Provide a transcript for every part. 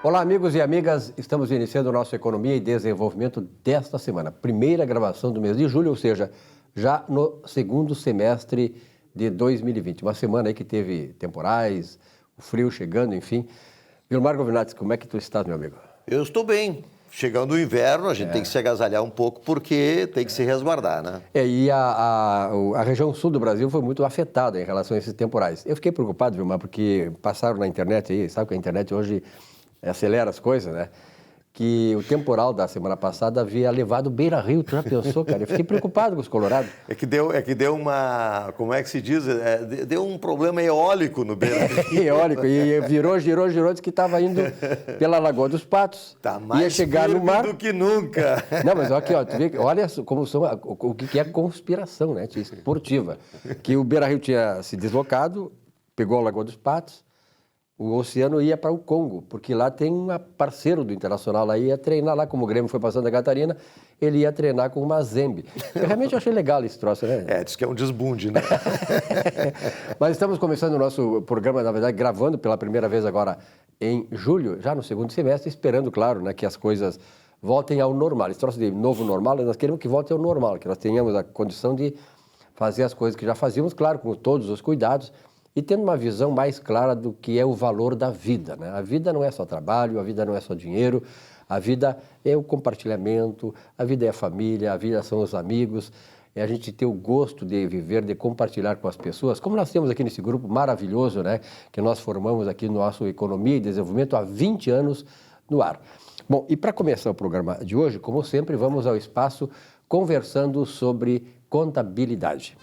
Olá, amigos e amigas. Estamos iniciando o nosso Economia e Desenvolvimento desta semana. Primeira gravação do mês de julho, ou seja, já no segundo semestre de 2020. Uma semana aí que teve temporais, o frio chegando, enfim. Vilmar Govinates, como é que tu estás, meu amigo? Eu estou bem. Chegando o inverno, a gente tem que se agasalhar um pouco porque tem que se resguardar, né? E a região sul do Brasil foi muito afetada em relação a esses temporais. Eu fiquei preocupado, Vilmar, porque passaram na internet aí, sabe que a internet hoje acelera as coisas, né? Que o temporal da semana passada havia levado Beira-Rio. Tu já pensou, cara? Eu fiquei preocupado com os colorados. É que deu uma, como é que se diz? Deu um problema eólico no Beira-Rio. Eólico, e girou, disse que estava indo pela Lagoa dos Patos. Tá mais ia chegar no mar do que nunca. Não, mas aqui, ó, tu vê, olha como são, o que é conspiração, né, esportiva. Que o Beira-Rio tinha se deslocado, pegou a Lagoa dos Patos, o oceano ia para o Congo, porque lá tem um parceiro do Internacional, lá ia treinar lá, como o Grêmio foi para Santa Catarina, ele ia treinar com o Mazembe. Eu realmente achei legal esse troço, né? Diz que é um desbunde, né? Mas estamos começando o nosso programa, na verdade, gravando pela primeira vez agora em julho, já no segundo semestre, esperando, claro, né, que as coisas voltem ao normal. Esse troço de novo normal, nós queremos que volte ao normal, que nós tenhamos a condição de fazer as coisas que já fazíamos, claro, com todos os cuidados, e tendo uma visão mais clara do que é o valor da vida, né? A vida não é só trabalho, a vida não é só dinheiro, a vida é o compartilhamento, a vida é a família, a vida são os amigos, é a gente ter o gosto de viver, de compartilhar com as pessoas, como nós temos aqui nesse grupo maravilhoso, né? Que nós formamos aqui no nosso Economia e Desenvolvimento há 20 anos no ar. Bom, e para começar o programa de hoje, como sempre, vamos ao espaço conversando sobre contabilidade.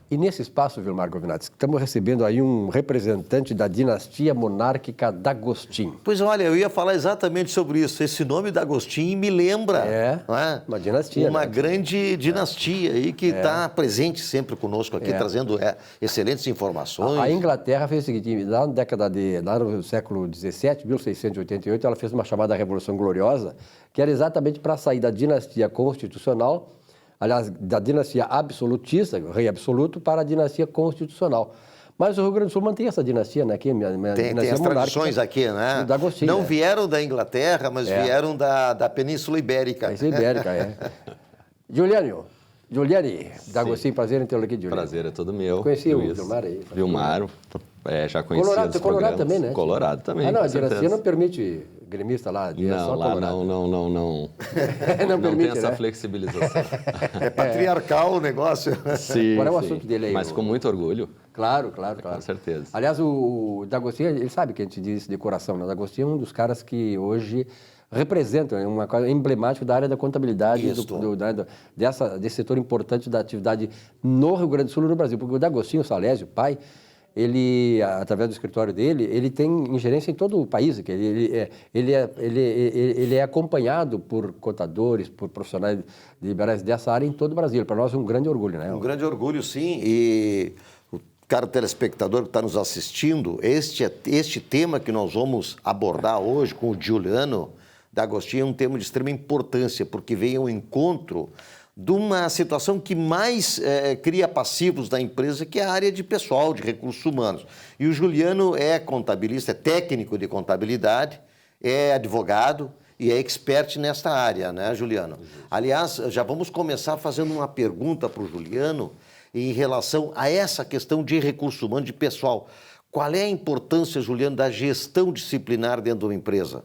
E nesse espaço, Vilmar Govinates, estamos recebendo aí um representante da dinastia monárquica D'Agostin. Pois olha, eu ia falar exatamente sobre isso. Esse nome D'Agostin me lembra. Não é? Uma dinastia. Uma grande dinastia aí que está presente sempre conosco aqui, trazendo excelentes informações. A Inglaterra fez o seguinte, lá no século XVII, 1688, ela fez uma chamada Revolução Gloriosa, que era exatamente para sair da dinastia constitucional, aliás, da dinastia absolutista, o rei absoluto, para a dinastia constitucional. Mas o Rio Grande do Sul mantém essa dinastia, né? Aqui, tem as tradições aqui, né? D'Agostin, não vieram da Inglaterra, mas vieram da Península Ibérica. Península Ibérica, Giuliani, D'Agostin, prazer em tê-lo aqui, Giuliani. Prazer é todo meu. Conheci o Vilmar aí. Vilmar, já conhecia dos Colorado também, né? Colorado também, não, a dinastia não permite gremista lá, não, lá Colorado. não. não permite, tem essa né? flexibilização. É patriarcal o negócio. Sim, Qual é o assunto dele aí? Mas com muito orgulho. Claro. Com certeza. Aliás, o D'Agostin, ele sabe que a gente diz de coração, né? O D'Agostin é um dos caras que hoje representam uma coisa emblemática da área da contabilidade, desse setor importante da atividade no Rio Grande do Sul e no Brasil. Porque o D'Agostin, o Salésio, o pai, ele, através do escritório dele, ele tem ingerência em todo o país. Ele é acompanhado por contadores, por profissionais liberais dessa área em todo o Brasil. Para nós é um grande orgulho, né? Um grande orgulho, sim. E o caro telespectador que está nos assistindo, este tema que nós vamos abordar hoje com o Giuliano D'Agostin é um tema de extrema importância, porque vem ao encontro de uma situação que mais cria passivos da empresa, que é a área de pessoal, de recursos humanos. E o Giuliano é contabilista, é técnico de contabilidade, é advogado e é expert nesta área, né, Giuliano? Aliás, já vamos começar fazendo uma pergunta para o Giuliano em relação a essa questão de recursos humanos, de pessoal. Qual é a importância, Giuliano, da gestão disciplinar dentro de uma empresa?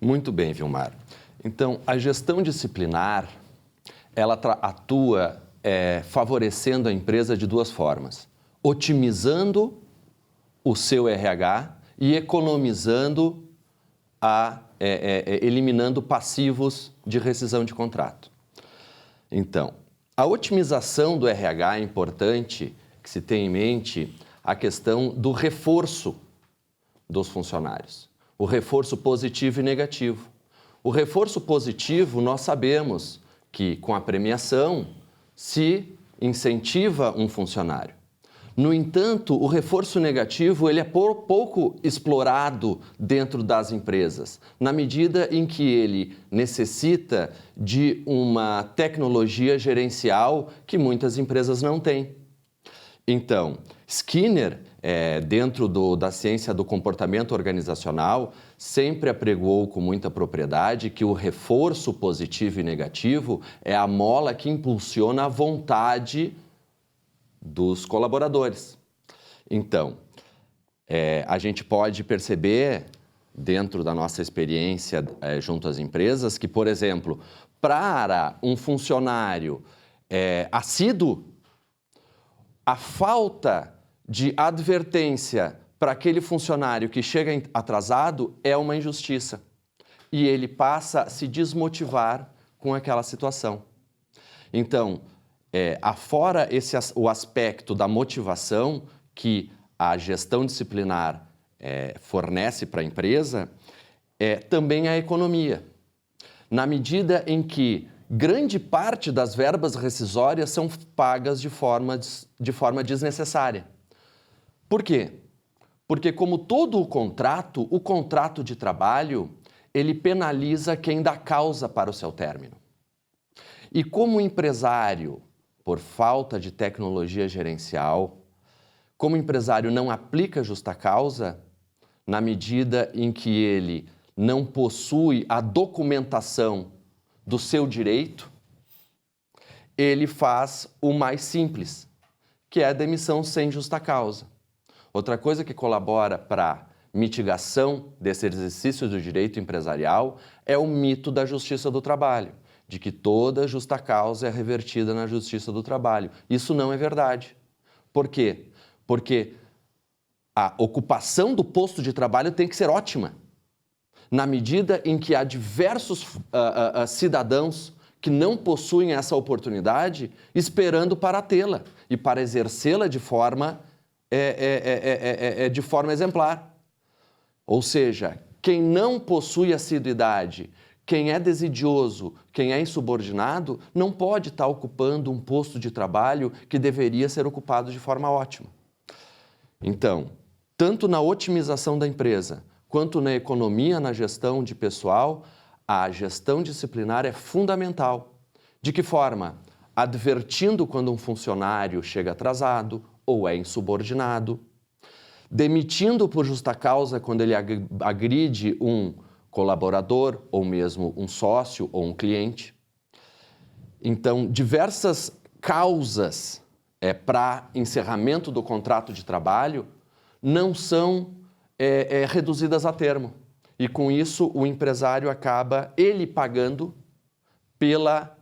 Muito bem, Vilmar. Então, a gestão disciplinar, ela atua favorecendo a empresa de duas formas. Otimizando o seu RH e economizando, eliminando passivos de rescisão de contrato. Então, a otimização do RH é importante que se tenha em mente a questão do reforço dos funcionários. O reforço positivo e negativo. O reforço positivo, nós sabemos que com a premiação se incentiva um funcionário. No entanto, o reforço negativo ele é pouco explorado dentro das empresas, na medida em que ele necessita de uma tecnologia gerencial que muitas empresas não têm. Então, Skinner, dentro da ciência do comportamento organizacional, sempre apregoou com muita propriedade que o reforço positivo e negativo é a mola que impulsiona a vontade dos colaboradores. Então, a gente pode perceber, dentro da nossa experiência junto às empresas, que, por exemplo, para um funcionário assíduo, a falta de advertência para aquele funcionário que chega atrasado é uma injustiça. E ele passa a se desmotivar com aquela situação. Então, afora o aspecto da motivação que a gestão disciplinar fornece para a empresa, também a economia. Na medida em que grande parte das verbas rescisórias são pagas de forma desnecessária. Por quê? Porque, como todo o contrato de trabalho, ele penaliza quem dá causa para o seu término. E como o empresário, por falta de tecnologia gerencial, como o empresário não aplica justa causa, na medida em que ele não possui a documentação do seu direito, ele faz o mais simples, que é a demissão sem justa causa. Outra coisa que colabora para a mitigação desse exercício do direito empresarial é o mito da justiça do trabalho, de que toda justa causa é revertida na justiça do trabalho. Isso não é verdade. Por quê? Porque a ocupação do posto de trabalho tem que ser ótima, na medida em que há diversos cidadãos que não possuem essa oportunidade esperando para tê-la e para exercê-la de forma exemplar. Ou seja, quem não possui assiduidade, quem é desidioso, quem é insubordinado, não pode estar ocupando um posto de trabalho que deveria ser ocupado de forma ótima. Então, tanto na otimização da empresa, quanto na economia, na gestão de pessoal, a gestão disciplinar é fundamental. De que forma? Advertindo quando um funcionário chega atrasado ou é insubordinado, demitindo por justa causa quando ele agride um colaborador ou mesmo um sócio ou um cliente. Então, diversas causas para encerramento do contrato de trabalho não são reduzidas a termo. E com isso o empresário acaba ele pagando pela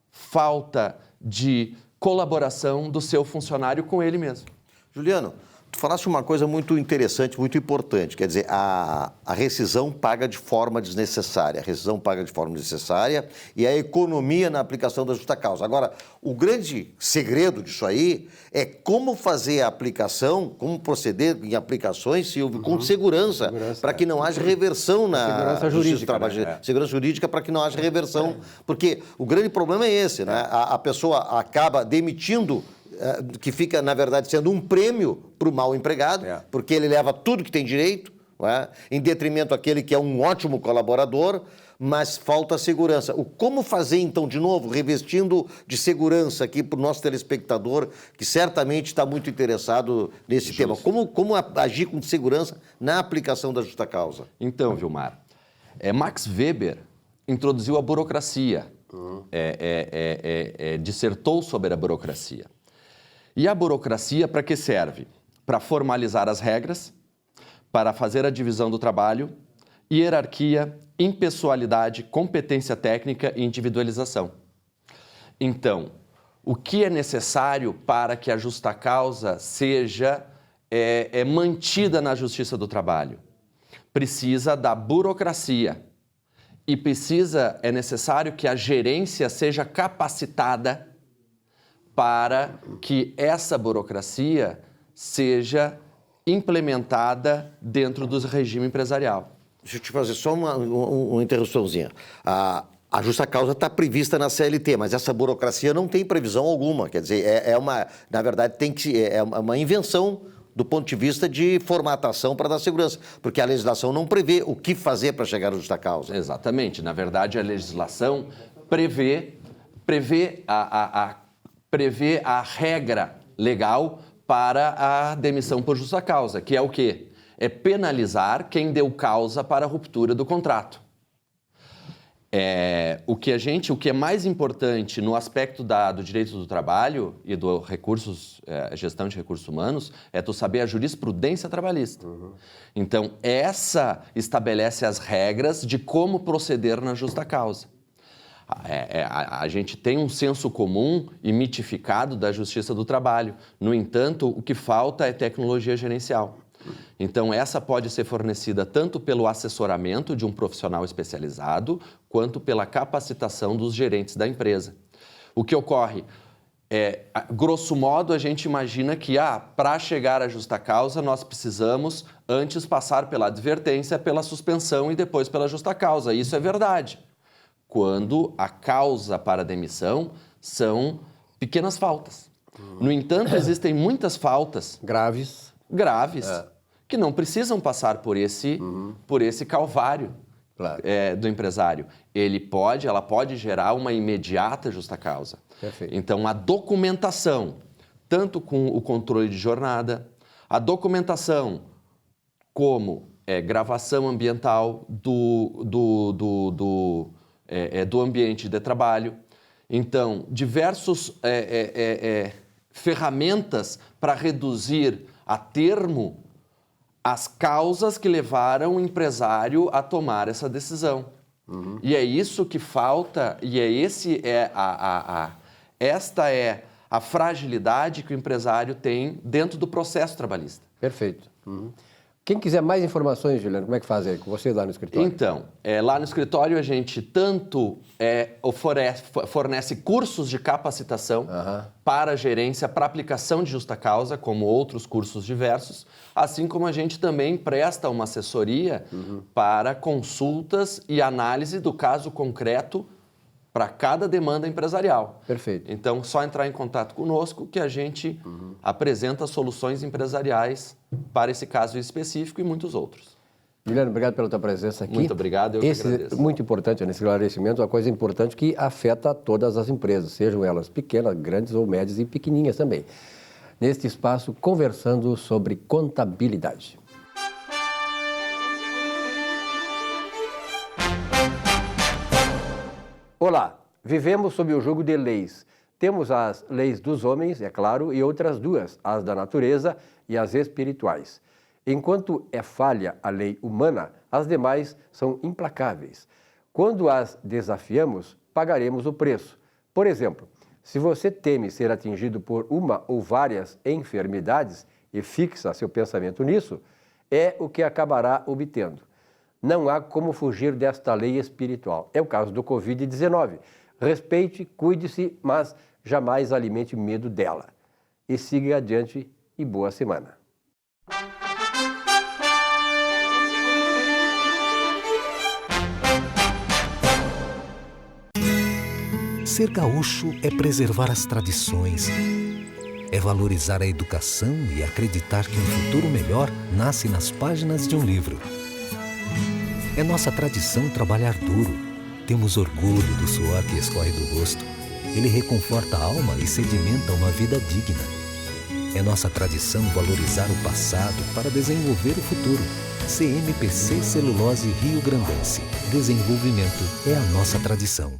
falta de colaboração do seu funcionário com ele mesmo. Juliano, tu falaste uma coisa muito interessante, muito importante, quer dizer, a rescisão paga de forma desnecessária, e a economia na aplicação da justa causa. Agora, o grande segredo disso aí é como fazer a aplicação, como proceder em aplicações, Silvio, com segurança, para que não haja reversão na segurança jurídica, trabalho, segurança jurídica, para que não haja reversão, porque o grande problema é esse, né? A pessoa acaba demitindo, que fica, na verdade, sendo um prêmio para o mal empregado, porque ele leva tudo que tem direito, em detrimento daquele que é um ótimo colaborador, mas falta segurança. Como fazer, então, de novo, revestindo de segurança aqui para o nosso telespectador, que certamente está muito interessado nesse tema. Como agir com segurança na aplicação da justa causa? Então, Vilmar, Max Weber introduziu a burocracia, dissertou sobre a burocracia. E a burocracia para que serve? Para formalizar as regras, para fazer a divisão do trabalho, hierarquia, impessoalidade, competência técnica e individualização. Então, o que é necessário para que a justa causa seja mantida na justiça do trabalho? Precisa da burocracia e é necessário que a gerência seja capacitada para que essa burocracia seja implementada dentro do regime empresarial. Deixa eu te fazer só uma interrupçãozinha. A justa causa está prevista na CLT, mas essa burocracia não tem previsão alguma. Quer dizer, na verdade, é uma invenção do ponto de vista de formatação para dar segurança, porque a legislação não prevê o que fazer para chegar à justa causa. Exatamente. Na verdade, a legislação prevê a regra legal para a demissão por justa causa, que é o quê? É penalizar quem deu causa para a ruptura do contrato. O que é mais importante no aspecto do direito do trabalho e do gestão de recursos humanos é tu saber a jurisprudência trabalhista. Então, essa estabelece as regras de como proceder na justa causa. A gente tem um senso comum e mitificado da justiça do trabalho. No entanto, o que falta é tecnologia gerencial. Então, essa pode ser fornecida tanto pelo assessoramento de um profissional especializado, quanto pela capacitação dos gerentes da empresa. O que ocorre? Grosso modo, a gente imagina que, para chegar à justa causa, nós precisamos antes passar pela advertência, pela suspensão e depois pela justa causa. Isso é verdade. Quando a causa para a demissão são pequenas faltas. No entanto, existem muitas faltas Graves. Que não precisam passar por esse calvário Claro. Do empresário. Ela pode gerar uma imediata justa causa. Perfeito. Então, a documentação, tanto com o controle de jornada, a documentação como gravação ambiental do ambiente de trabalho. Então, diversas ferramentas para reduzir a termo as causas que levaram o empresário a tomar essa decisão. E é isso que falta, e esta é a fragilidade que o empresário tem dentro do processo trabalhista. Perfeito. Quem quiser mais informações, Juliano, como é que faz aí com você lá no escritório? Então, lá no escritório a gente tanto fornece cursos de capacitação para a gerência, para aplicação de justa causa, como outros cursos diversos, assim como a gente também presta uma assessoria para consultas e análise do caso concreto para cada demanda empresarial. Perfeito. Então, só entrar em contato conosco que a gente apresenta soluções empresariais para esse caso específico e muitos outros. Juliano, obrigado pela tua presença aqui. Muito obrigado, eu que agradeço. Muito importante nesse esclarecimento, uma coisa importante que afeta todas as empresas, sejam elas pequenas, grandes ou médias e pequenininhas também. Neste espaço, conversando sobre contabilidade. Olá, vivemos sob o jugo de leis. Temos as leis dos homens, é claro, e outras duas, as da natureza e as espirituais. Enquanto é falha a lei humana, as demais são implacáveis. Quando as desafiamos, pagaremos o preço. Por exemplo, se você teme ser atingido por uma ou várias enfermidades e fixa seu pensamento nisso, é o que acabará obtendo. Não há como fugir desta lei espiritual. É o caso do Covid-19. Respeite, cuide-se, mas jamais alimente medo dela. E siga adiante e boa semana. Ser gaúcho é preservar as tradições, é valorizar a educação e acreditar que um futuro melhor nasce nas páginas de um livro. É nossa tradição trabalhar duro. Temos orgulho do suor que escorre do rosto. Ele reconforta a alma e sedimenta uma vida digna. É nossa tradição valorizar o passado para desenvolver o futuro. CMPC Celulose Rio Grandense. Desenvolvimento é a nossa tradição.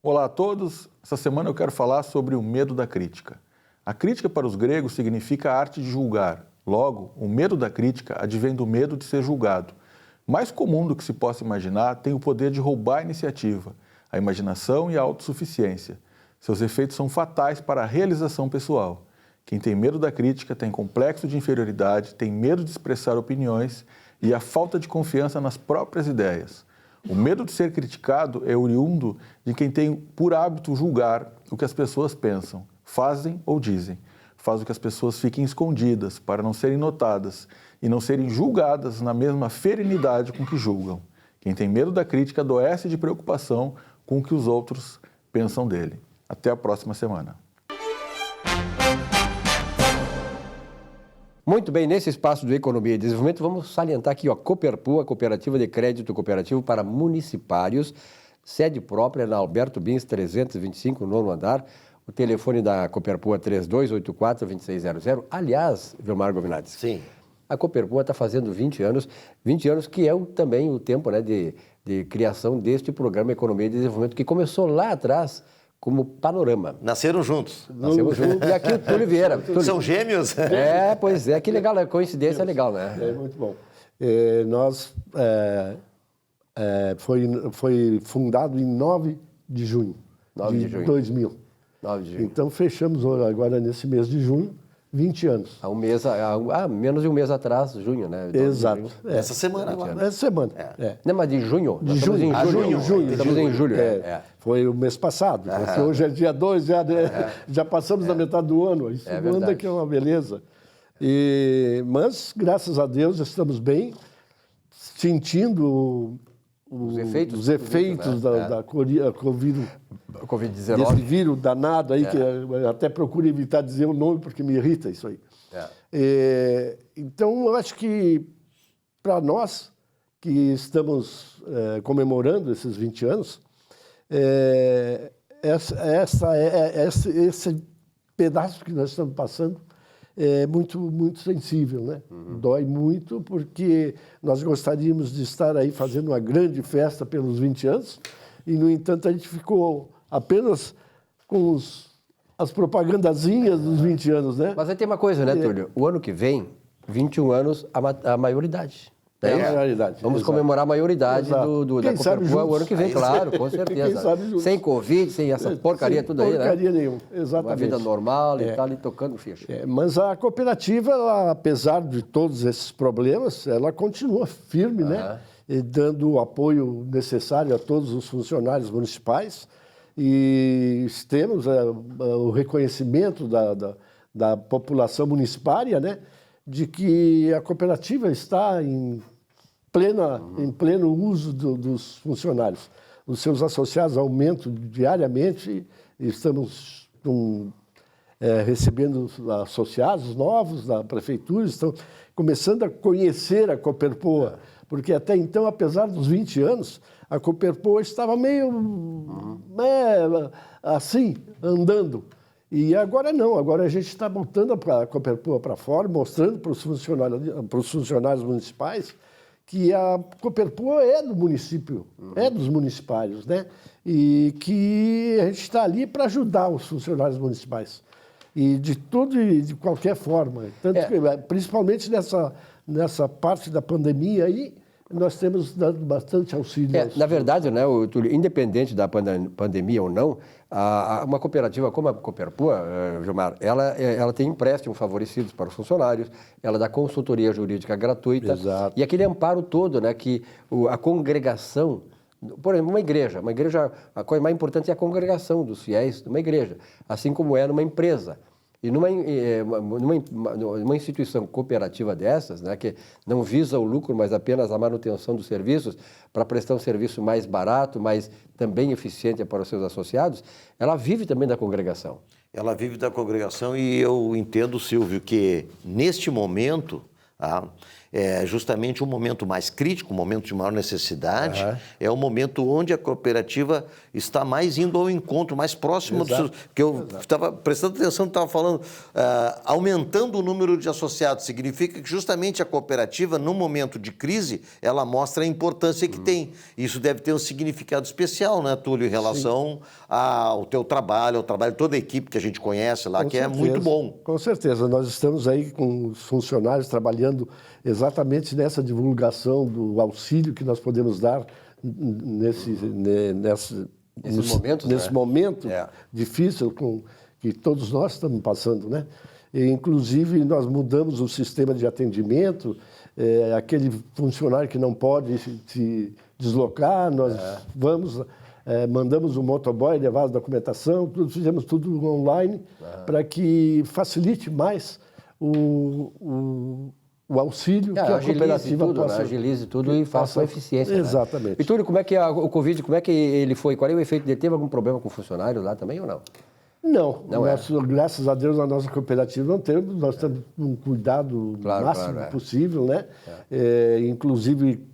Olá a todos, essa semana eu quero falar sobre o medo da crítica. A crítica para os gregos significa a arte de julgar. Logo, o medo da crítica advém do medo de ser julgado. Mais comum do que se possa imaginar, tem o poder de roubar a iniciativa. a imaginação e a autossuficiência. Seus efeitos são fatais para a realização pessoal. Quem tem medo da crítica tem complexo de inferioridade, tem medo de expressar opiniões e a falta de confiança nas próprias ideias. O medo de ser criticado é oriundo de quem tem por hábito julgar o que as pessoas pensam, fazem ou dizem. Faz com que as pessoas fiquem escondidas para não serem notadas e não serem julgadas na mesma ferenidade com que julgam. Quem tem medo da crítica adoece de preocupação com o que os outros pensam dele. Até a próxima semana. Muito bem, nesse espaço do Economia e Desenvolvimento, vamos salientar aqui a Coperpu, a Cooperativa de Crédito Cooperativo para Municipários, sede própria na Alberto Bins 325, nono andar. O telefone da Coperpu é 3284-2600. Aliás, Vilmar Govinades, Sim. a Coperpu está fazendo 20 anos que é também o tempo, né, de criação deste programa Economia e Desenvolvimento, que começou lá atrás como Panorama. Nasceram juntos. Nascemos juntos. E aqui o Túlio Vieira. Túlio. São gêmeos? Pois é, que legal, a coincidência é legal, né? É muito bom. Foi fundado em 9 de junho 9 de junho. 2000. 9 de junho. Então, fechamos agora nesse mês de junho, 20 anos. Há um mês, menos de um mês atrás, junho, né? 9 de Exato. junho. Essa semana agora. Essa semana. Não, mas de junho? De Nós estamos junho. em julho. Estamos em julho. Foi o mês passado. Porque hoje é dia 2, já passamos da metade do ano. Isso anda que é uma beleza. Mas, graças a Deus, estamos bem, sentindo os efeitos da Covid. Covid-19. Desse vírus danado aí, que eu até procuro evitar dizer o nome, porque me irrita isso aí. Então, eu acho que, para nós, que estamos comemorando esses 20 anos, esse pedaço que nós estamos passando é muito, muito sensível, né? Dói muito, porque nós gostaríamos de estar aí fazendo uma grande festa pelos 20 anos, e, no entanto, a gente ficou apenas com as propagandazinhas dos 20 anos, né? Mas aí tem uma coisa, né, Túlio? O ano que vem, 21 anos, a maioridade. É a maioridade. Vamos comemorar a maioridade da Coperpu o ano que vem, claro, com certeza. Sem Covid, sem essa porcaria tudo aí, né? Porcaria nenhuma, exatamente. Uma vida normal e tal, e tocando ficha. Mas a cooperativa, ela, apesar de todos esses problemas, ela continua firme, né? E dando o apoio necessário a todos os funcionários municipais. E temos o reconhecimento da população municipária, né? De que a cooperativa está em pleno uso dos funcionários. Os seus associados aumentam diariamente, estamos recebendo associados novos da prefeitura, estão começando a conhecer a Coperpu, porque até então, apesar dos 20 anos, a Coperpu estava meio assim, andando. E agora não, agora a gente está botando a Coperpu para fora, mostrando para os funcionários municipais que a Coperpu é do município, é dos municipários, né? E que a gente está ali para ajudar os funcionários municipais. E de tudo e de qualquer forma. Tanto que, principalmente nessa parte da pandemia aí, nós temos dado bastante auxílio. Na verdade, né, Túlio, independente da pandemia ou não, uma cooperativa como a Coperpu, Gilmar, ela tem empréstimos favorecidos para os funcionários, ela dá consultoria jurídica gratuita. Exato. E aquele amparo todo, né, que a congregação, por exemplo, uma igreja, a coisa mais importante é a congregação dos fiéis de uma igreja, assim como é numa empresa. E numa instituição cooperativa dessas, né, que não visa o lucro, mas apenas a manutenção dos serviços, para prestar um serviço mais barato, mas também eficiente para os seus associados, ela vive também da congregação. Ela vive da congregação e eu entendo, Silvio, que neste momento é justamente um momento mais crítico, um momento de maior necessidade, é o momento onde a cooperativa está mais indo ao encontro, mais próximo dos seus... Porque eu estava prestando atenção, estava falando, aumentando o número de associados, significa que justamente a cooperativa, num momento de crise, ela mostra a importância que tem. Isso deve ter um significado especial, né, Túlio, em relação ao teu trabalho, ao trabalho de toda a equipe que a gente conhece lá, que é muito bom. Com certeza, nós estamos aí com os funcionários trabalhando exatamente nessa divulgação do auxílio que nós podemos dar nesse momento difícil que todos nós estamos passando, né? E, inclusive, nós mudamos o sistema de atendimento, aquele funcionário que não pode se deslocar, nós mandamos um motoboy levar a documentação, fizemos tudo online para que facilite mais o auxílio que a cooperativa possa... Agilize tudo e faça uma eficiência. Exatamente. E Túlio, como é que o Covid, como é que ele foi? Qual é o efeito dele? Teve algum problema com o funcionário lá também ou não? Não, graças a Deus, a nossa cooperativa não temos, nós temos um cuidado máximo possível, né? Inclusive,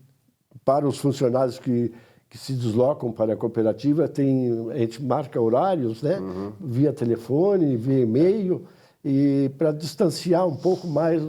para os funcionários que se deslocam para a cooperativa, a gente marca horários, né? Via telefone, via e-mail, e para distanciar um pouco mais,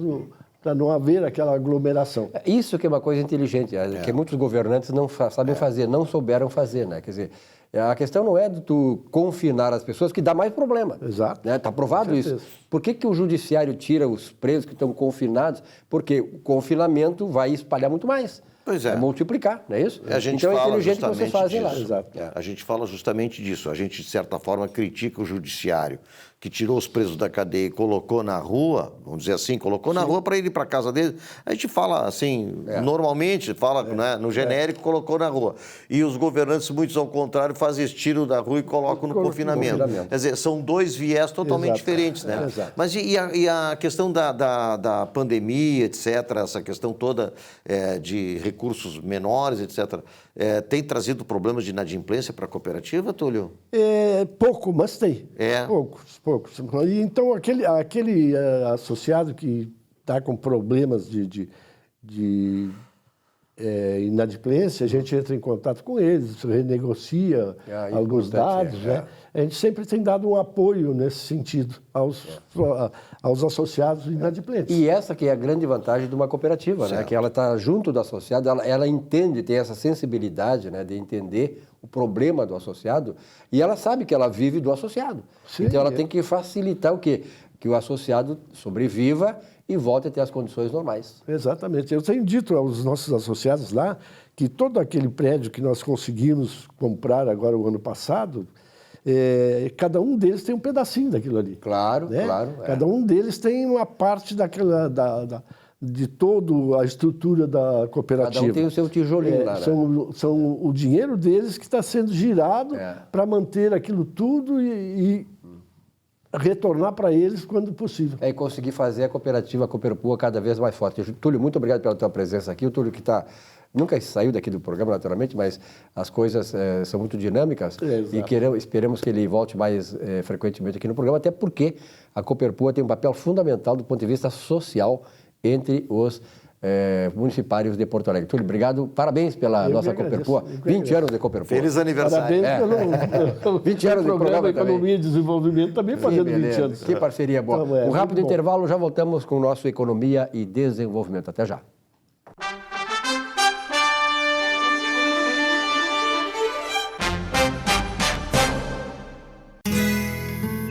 para não haver aquela aglomeração. Isso que é uma coisa inteligente, que muitos governantes não sabem fazer, não souberam fazer, né? Quer dizer, a questão não é de tu confinar as pessoas, que dá mais problema. Exato. Né? Está provado isso. Por que o judiciário tira os presos que estão confinados? Porque o confinamento vai espalhar muito mais. Pois é. Vai multiplicar, não é isso? A gente então é fala inteligente que vocês fazem lá. Exato. A gente fala justamente disso. A gente, de certa forma, critica o judiciário, que tirou os presos da cadeia e colocou na rua, vamos dizer assim, colocou na rua para ir para a casa dele. A gente fala assim, normalmente, fala né, no genérico, colocou na rua. E os governantes, muitos ao contrário, fazem esse tiro da rua e colocam no confinamento. Quer dizer, são dois viés totalmente diferentes, né? Exato. Mas e a questão da pandemia, etc., essa questão toda de recursos menores, etc., tem trazido problemas de inadimplência para a cooperativa, Túlio? Pouco, mas tem. Poucos. E então, aquele associado que está com problemas de inadimplência, a gente entra em contato com eles, renegocia alguns dados, né? A gente sempre tem dado um apoio nesse sentido aos associados inadimplentes. E essa que é a grande vantagem de uma cooperativa, né? Que ela está junto do associado, ela entende, tem essa sensibilidade, né, de entender o problema do associado, e ela sabe que ela vive do associado. Sim, então ela tem que facilitar o quê? Que o associado sobreviva e volte a ter as condições normais. Exatamente. Eu tenho dito aos nossos associados lá que todo aquele prédio que nós conseguimos comprar agora o ano passado, cada um deles tem um pedacinho daquilo ali. Claro, né? claro. Cada um deles tem uma parte daquela, de toda a estrutura da cooperativa. Cada um tem o seu tijolinho lá, né? São o dinheiro deles que está sendo girado para manter aquilo tudo e retornar para eles quando possível. E conseguir fazer a cooperativa, a Cooperpua, cada vez mais forte. Túlio, muito obrigado pela tua presença aqui. O Túlio que nunca saiu daqui do programa, naturalmente, mas as coisas são muito dinâmicas e esperamos que ele volte mais frequentemente aqui no programa, até porque a Cooperpua tem um papel fundamental do ponto de vista social entre os municipários de Porto Alegre. Túlio, obrigado. Parabéns pela nossa Cooperpua. 20 anos de Cooperpua. Feliz aniversário. Parabéns pelo 20 anos de programa Economia e Desenvolvimento também fazendo 20 anos. Que parceria boa. Então, um rápido intervalo, já voltamos com o nosso Economia e Desenvolvimento. Até já.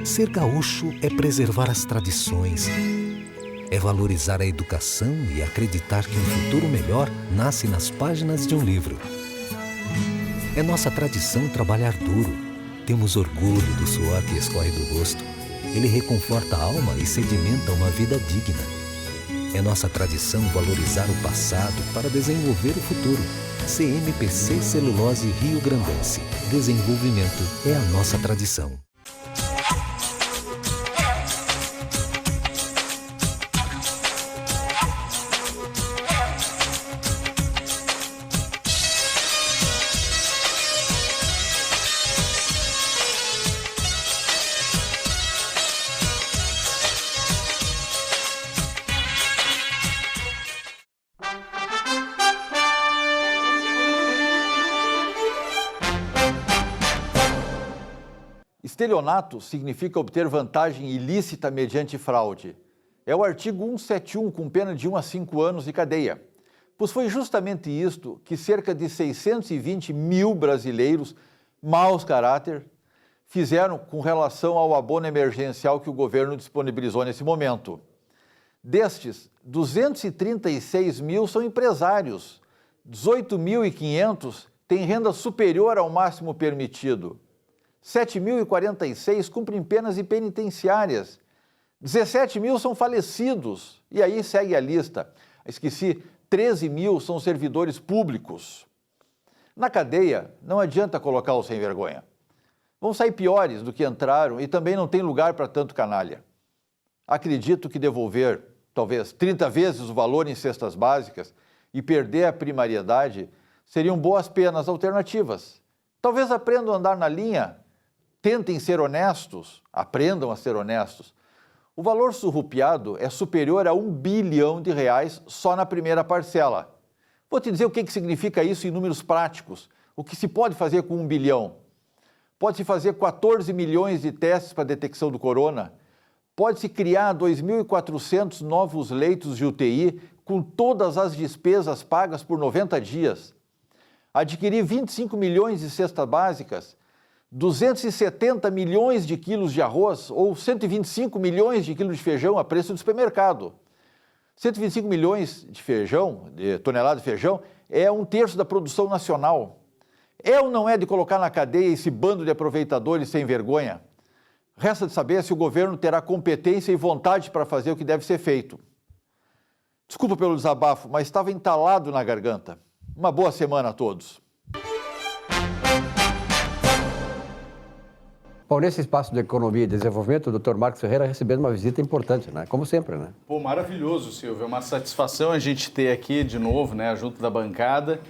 Ser gaúcho é preservar as tradições, é valorizar a educação e acreditar que um futuro melhor nasce nas páginas de um livro. É nossa tradição trabalhar duro. Temos orgulho do suor que escorre do rosto. Ele reconforta a alma e sedimenta uma vida digna. É nossa tradição valorizar o passado para desenvolver o futuro. CMPC Celulose Rio Grandense. Desenvolvimento é a nossa tradição. Estelionato significa obter vantagem ilícita mediante fraude. É o artigo 171, com pena de 1 a 5 anos de cadeia. Pois foi justamente isto que cerca de 620 mil brasileiros maus caráter fizeram com relação ao abono emergencial que o governo disponibilizou nesse momento. Destes, 236 mil são empresários, 18.500 têm renda superior ao máximo permitido. 7.046 cumprem penas penitenciárias. 17 mil são falecidos. E aí segue a lista. Esqueci, 13 mil são servidores públicos. Na cadeia, não adianta colocar os sem vergonha. Vão sair piores do que entraram e também não tem lugar para tanto canalha. Acredito que devolver, talvez, 30 vezes o valor em cestas básicas e perder a primariedade seriam boas penas alternativas. Talvez aprendam a andar na linha, tentem ser honestos, aprendam a ser honestos. O valor surrupiado é superior a R$1 bilhão só na primeira parcela. Vou te dizer o que significa isso em números práticos. O que se pode fazer com 1 bilhão? Pode-se fazer 14 milhões de testes para detecção do corona. Pode-se criar 2.400 novos leitos de UTI com todas as despesas pagas por 90 dias. Adquirir 25 milhões de cestas básicas, 270 milhões de quilos de arroz ou 125 milhões de quilos de feijão a preço do supermercado. 125 milhões de feijão, de toneladas de feijão, é 1/3 da produção nacional. É ou não é de colocar na cadeia esse bando de aproveitadores sem vergonha? Resta de saber se o governo terá competência e vontade para fazer o que deve ser feito. Desculpa pelo desabafo, mas estava entalado na garganta. Uma boa semana a todos. Bom, nesse espaço de economia e desenvolvimento, o Dr. Marcos Ferreira recebendo uma visita importante, né? Como sempre, né? Pô, maravilhoso, Silvio. É uma satisfação a gente ter aqui de novo, né, junto da bancada,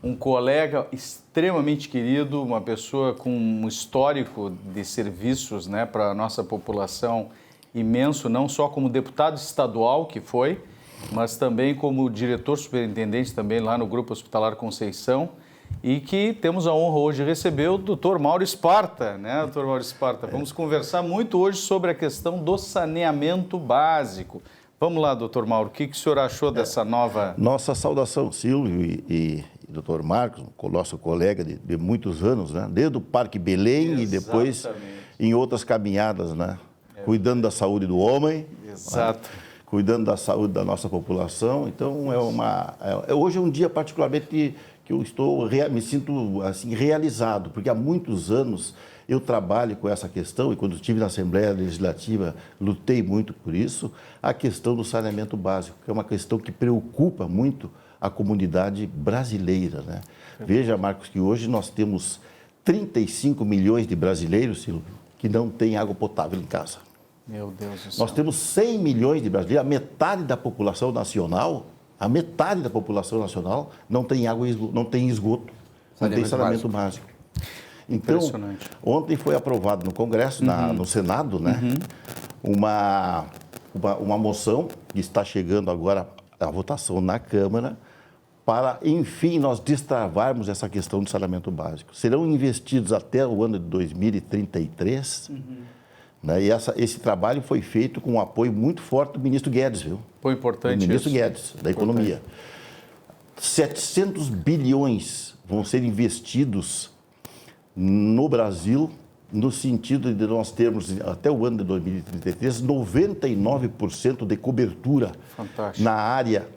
um colega extremamente querido, uma pessoa com um histórico de serviços, né, para a nossa população imenso, não só como deputado estadual, que foi, mas também como diretor superintendente também lá no Grupo Hospitalar Conceição, e que temos a honra hoje de receber o Dr. Mauro Esparta, né, Dr. Mauro Esparta? Vamos conversar muito hoje sobre a questão do saneamento básico. Vamos lá, Dr. Mauro, o que o senhor achou dessa nova... Nossa saudação, Silvio e Dr. Marcos, nosso colega de muitos anos, né? Desde o Parque Belém. Exatamente. E depois em outras caminhadas, né? Cuidando da saúde do homem. Exato. Né? Cuidando da saúde da nossa população. Então, hoje é um dia particularmente que eu me sinto assim, realizado, porque há muitos anos eu trabalho com essa questão, e quando estive na Assembleia Legislativa, lutei muito por isso, a questão do saneamento básico, que é uma questão que preocupa muito a comunidade brasileira, né? Veja, Marcos, que hoje nós temos 35 milhões de brasileiros, Silvio, que não têm água potável em casa. Meu Deus do céu. Nós temos 100 milhões de brasileiros, a metade da população nacional não tem água, não tem esgoto, não tem saneamento básico. Então, ontem foi aprovado no Congresso, no Senado, né, uma moção que está chegando agora à votação na Câmara para, enfim, nós destravarmos essa questão do saneamento básico. Serão investidos até o ano de 2033, né, e esse trabalho foi feito com um apoio muito forte do ministro Guedes, viu? Foi importante do ministro Guedes, da Economia. 700 bilhões vão ser investidos no Brasil, no sentido de nós termos, até o ano de 2033, 99% de cobertura na área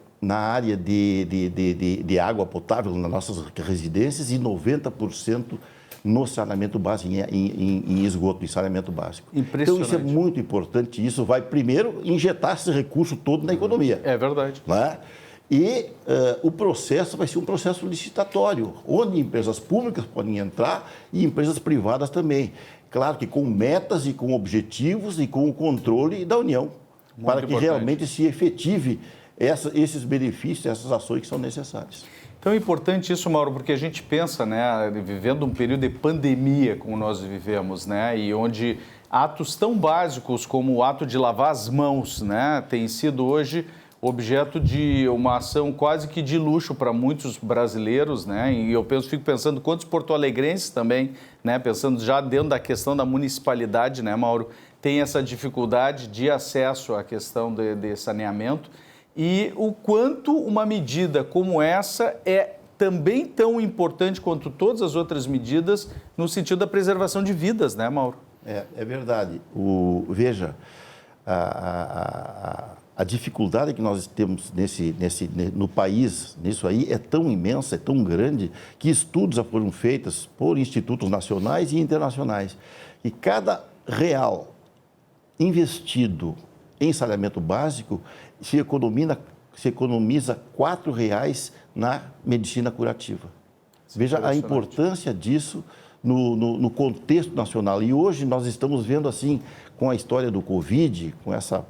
de água potável nas nossas residências e 90% no saneamento básico, em esgoto, em saneamento básico. Então, isso é muito importante. Isso vai, primeiro, injetar esse recurso todo na economia. É verdade. Né? E o processo vai ser um processo licitatório, onde empresas públicas podem entrar e empresas privadas também. Claro que com metas e com objetivos e com o controle da União, para que realmente se efetive esses benefícios, essas ações que são necessárias. Então é importante isso, Mauro, porque a gente pensa, né, vivendo um período de pandemia como nós vivemos, né, e onde atos tão básicos como o ato de lavar as mãos, né, tem sido hoje objeto de uma ação quase que de luxo para muitos brasileiros, né, e eu fico pensando quantos porto-alegrenses também, né, pensando já dentro da questão da municipalidade, né, Mauro, tem essa dificuldade de acesso à questão de saneamento. E o quanto uma medida como essa é também tão importante quanto todas as outras medidas no sentido da preservação de vidas, né, Mauro? É verdade. Veja, A dificuldade que nós temos no país, nisso aí, é tão imensa, é tão grande, que estudos já foram feitos por institutos nacionais e internacionais. E cada real investido em saneamento básico se economiza R$4 na medicina curativa. Veja a importância disso no contexto nacional. E hoje nós estamos vendo assim, com a história do Covid, com essa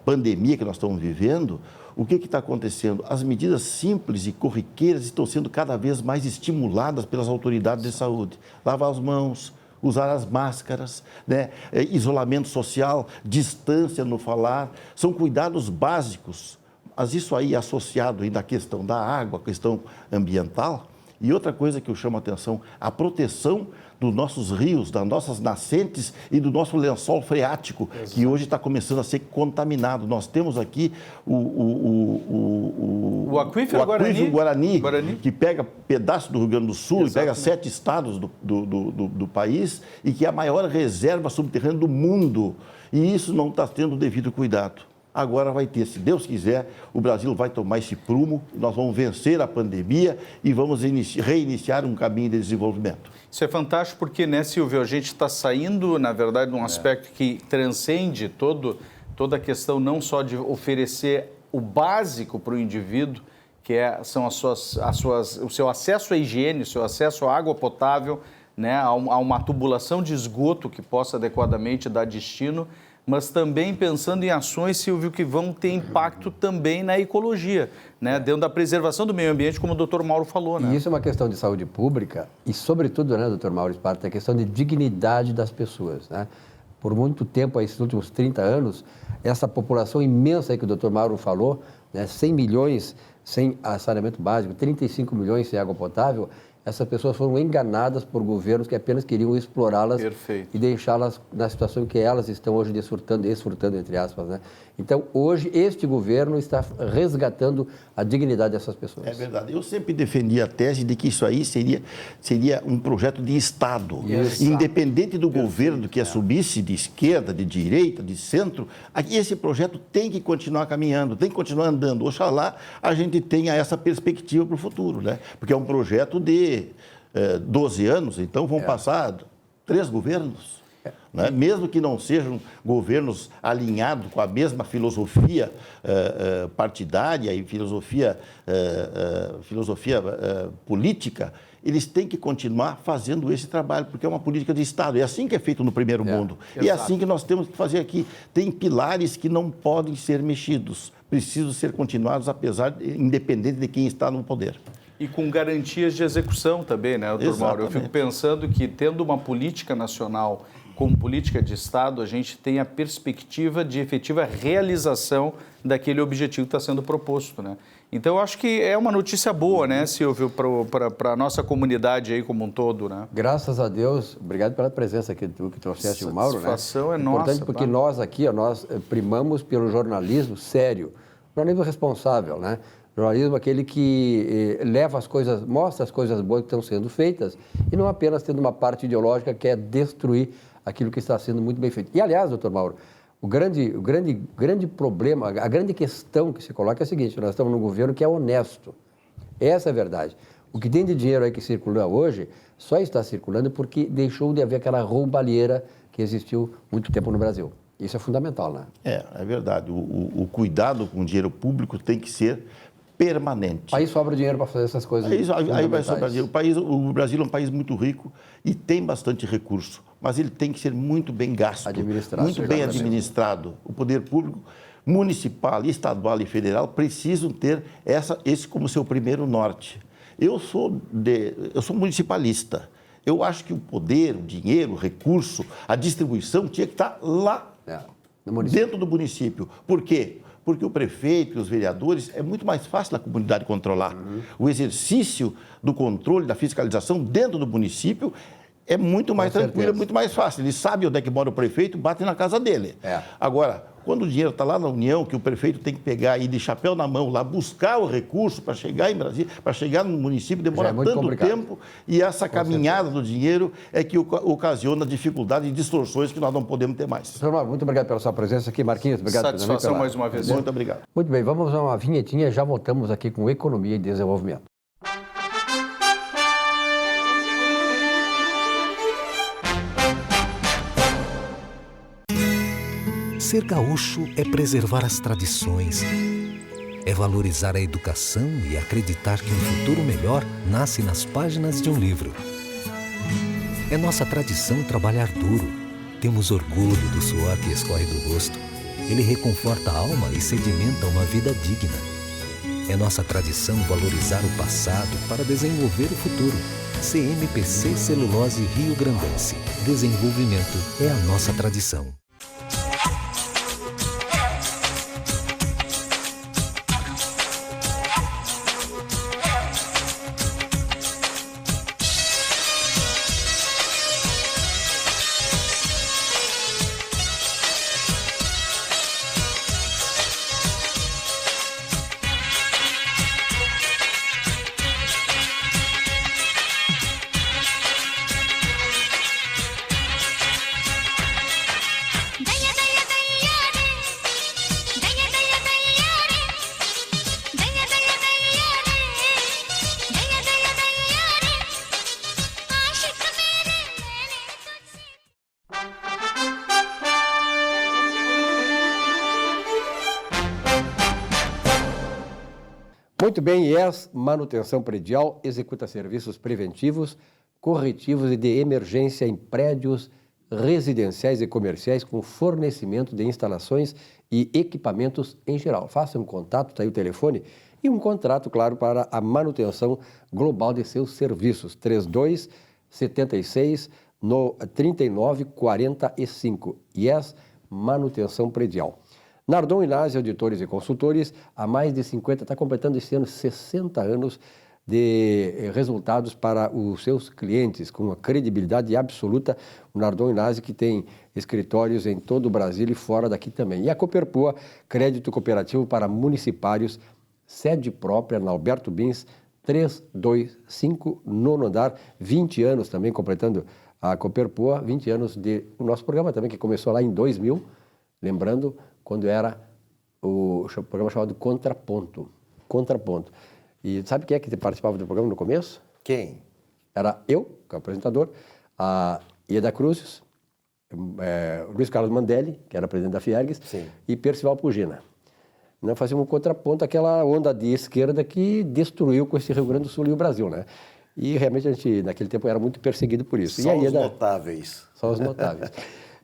pandemia que nós estamos vivendo, o que está acontecendo? As medidas simples e corriqueiras estão sendo cada vez mais estimuladas pelas autoridades de saúde. Lavar as mãos, usar as máscaras, né? Isolamento social, distância no falar, são cuidados básicos. Mas isso aí associado ainda à questão da água, à questão ambiental. E outra coisa que eu chamo a atenção, a proteção dos nossos rios, das nossas nascentes e do nosso lençol freático, que hoje está começando a ser contaminado. Nós temos aqui o aquífero Guarani, que pega pedaço do Rio Grande do Sul, e pega 7 estados do país, e que é a maior reserva subterrânea do mundo. E isso não está tendo o devido cuidado. Agora vai ter, se Deus quiser, o Brasil vai tomar esse prumo, nós vamos vencer a pandemia e vamos reiniciar um caminho de desenvolvimento. Isso é fantástico porque, né, Silvio, a gente está saindo, na verdade, de um aspecto que transcende toda a questão não só de oferecer o básico para o indivíduo, que são o seu acesso à higiene, o seu acesso à água potável, né, a uma tubulação de esgoto que possa adequadamente dar destino, mas também pensando em ações, Silvio, que vão ter impacto também na ecologia, né? Dentro da preservação do meio ambiente, como o doutor Mauro falou. Né? E isso é uma questão de saúde pública e, sobretudo, né, doutor Mauro Esparta, é a questão de dignidade das pessoas. Né? Por muito tempo, esses últimos 30 anos, essa população imensa aí que o doutor Mauro falou, né, 100 milhões sem saneamento básico, 35 milhões sem água potável, essas pessoas foram enganadas por governos que apenas queriam explorá-las e deixá-las na situação em que elas estão hoje desfrutando, entre aspas, né? Então, hoje, este governo está resgatando a dignidade dessas pessoas. É verdade. Eu sempre defendi a tese de que isso aí seria um projeto de Estado. Independente do governo que assumisse de esquerda, de direita, de centro, esse projeto tem que continuar caminhando, tem que continuar andando. Oxalá a gente tenha essa perspectiva para o futuro, né? Porque é um projeto de 12 anos, então vão passar 3 governos. Né? Mesmo que não sejam governos alinhados com a mesma filosofia partidária e filosofia política, eles têm que continuar fazendo esse trabalho, porque é uma política de Estado. É assim que é feito no primeiro mundo. E é assim que nós temos que fazer aqui. Tem pilares que não podem ser mexidos, precisam ser continuados, independente de quem está no poder. E com garantias de execução também, né, doutor Mauro? Eu fico pensando que, tendo uma política nacional como política de Estado, a gente tem a perspectiva de efetiva realização daquele objetivo que está sendo proposto, né? Então, eu acho que é uma notícia boa, né, Silvio, para a nossa comunidade aí como um todo, né? Graças a Deus, obrigado pela presença que trouxeste o Mauro, né? A satisfação é importante nossa. Porque nós aqui, nós primamos pelo jornalismo sério, jornalismo responsável, né? Jornalismo aquele que leva as coisas, mostra as coisas boas que estão sendo feitas e não apenas tendo uma parte ideológica que é destruir aquilo que está sendo muito bem feito. E, aliás, doutor Mauro, o grande problema, a grande questão que se coloca é a seguinte: nós estamos num governo que é honesto. Essa é a verdade. O que tem de dinheiro aí que circula hoje só está circulando porque deixou de haver aquela roubalheira que existiu muito tempo no Brasil. Isso é fundamental, né? É verdade. O cuidado com o dinheiro público tem que ser permanente. Aí sobra dinheiro para fazer essas coisas. Aí vai sobrar dinheiro. O Brasil é um país muito rico e tem bastante recurso, mas ele tem que ser muito bem gasto, muito bem administrado. O poder público municipal, estadual e federal precisam ter esse como seu primeiro norte. Eu sou municipalista. Eu acho que o poder, o dinheiro, o recurso, a distribuição tinha que estar lá, dentro do município. Por quê? Porque o prefeito e os vereadores é muito mais fácil da comunidade controlar. O exercício do controle, da fiscalização dentro do município é muito mais tranquilo, é muito mais fácil. Ele sabe onde é que mora o prefeito, bate na casa dele. Agora, Quando o dinheiro está lá na União, que o prefeito tem que pegar e ir de chapéu na mão lá, buscar o recurso para chegar em Brasília, para chegar no município, demora tanto tempo, e essa caminhada do dinheiro é que ocasiona dificuldade e distorções que nós não podemos ter mais. Professor Mauro, muito obrigado pela sua presença aqui. Marquinhos, obrigado. Satisfação mais uma vez. Muito obrigado. Muito bem, vamos a uma vinhetinha e já voltamos aqui com Economia e Desenvolvimento. Ser gaúcho é preservar as tradições, é valorizar a educação e acreditar que um futuro melhor nasce nas páginas de um livro. É nossa tradição trabalhar duro. Temos orgulho do suor que escorre do rosto. Ele reconforta a alma e sedimenta uma vida digna. É nossa tradição valorizar o passado para desenvolver o futuro. CMPC Celulose Rio Grandense. Desenvolvimento é a nossa tradição. Muito bem, IES Manutenção Predial executa serviços preventivos, corretivos e de emergência em prédios residenciais e comerciais com fornecimento de instalações e equipamentos em geral. Faça um contato, está aí o telefone, e um contrato, claro, para a manutenção global de seus serviços. 3276 3945. IES Manutenção Predial. Nardon Inácio, auditores e consultores, há mais de 50, está completando esse ano 60 anos de resultados para os seus clientes, com uma credibilidade absoluta. O Nardon Inácio, que tem escritórios em todo o Brasil e fora daqui também. E a Cooperpoa, crédito cooperativo para municipários, sede própria na Alberto Bins, 325, nono andar, 20 anos também completando a Cooperpoa, 20 anos de o nosso programa também, que começou lá em 2000, lembrando, quando era o programa chamado Contraponto. Contraponto. E sabe quem é que participava do programa no começo? Quem? Era eu, que é o apresentador, a Ieda Cruzes, Luiz Carlos Mandelli, que era presidente da Fiergues, e Percival Pugina. Nós fazíamos um contraponto àquela onda de esquerda que destruiu com esse Rio Grande do Sul e o Brasil, né? E realmente a gente, naquele tempo, era muito perseguido por isso. Só os notáveis. Só os notáveis.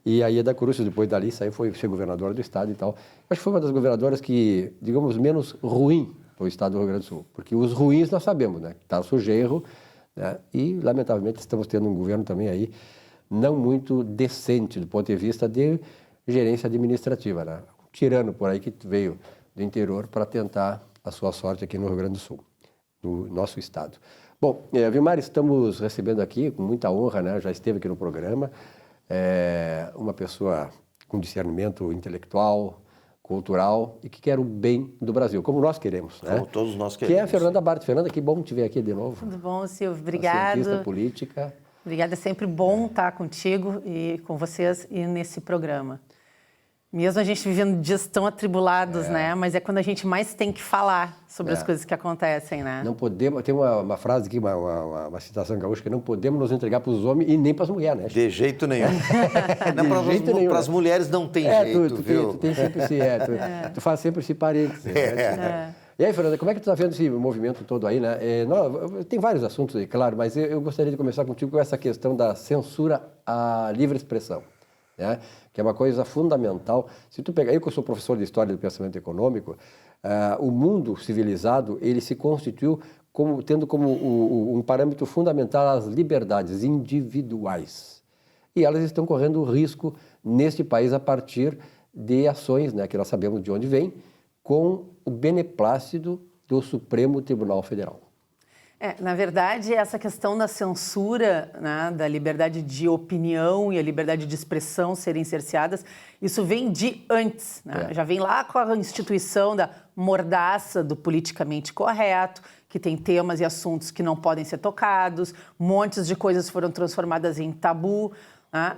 E a Ieda Cruzes, depois dali, foi ser governadora do estado e tal. Acho que foi uma das governadoras que, digamos, menos ruim para o estado do Rio Grande do Sul. Porque os ruins nós sabemos, né? Está o Genro, né? E, lamentavelmente, estamos tendo um governo também aí não muito decente do ponto de vista de gerência administrativa, né? Um tirano por aí que veio do interior para tentar a sua sorte aqui no Rio Grande do Sul, no nosso estado. Bom, Vilmar, estamos recebendo aqui, com muita honra, né? Já esteve aqui no programa, uma pessoa com discernimento intelectual, cultural e que quer o bem do Brasil, como nós queremos, né? Como todos nós queremos. Que é a Fernanda Bart. Fernanda, que bom te ver aqui de novo. Tudo bom, Silvio? Obrigada. Cientista política. Obrigada, é sempre bom estar contigo e com vocês e nesse programa. Mesmo a gente vivendo dias tão atribulados, né? Mas é quando a gente mais tem que falar sobre as coisas que acontecem, né? Não podemos, tem uma frase aqui, uma citação gaúcha, que não podemos nos entregar para os homens e nem para as mulheres, né? De jeito nenhum. Para as mulheres não tem jeito, viu? Tu tem sempre tu faz sempre esse parênteses. Né? E aí, Fernanda, como é que tu está vendo esse movimento todo aí, né? Tem vários assuntos aí, claro, mas eu gostaria de começar contigo com essa questão da censura à livre expressão, né? Que é uma coisa fundamental. Se tu pegar, eu que sou professor de História do Pensamento Econômico, o mundo civilizado, ele se constituiu tendo como um parâmetro fundamental as liberdades individuais. E elas estão correndo risco neste país a partir de ações, né, que nós sabemos de onde vem, com o beneplácito do Supremo Tribunal Federal. Na verdade, essa questão da censura, né, da liberdade de opinião e a liberdade de expressão serem cerceadas, isso vem de antes. Né? Já vem lá com a instituição da mordaça do politicamente correto, que tem temas e assuntos que não podem ser tocados, montes de coisas foram transformadas em tabu.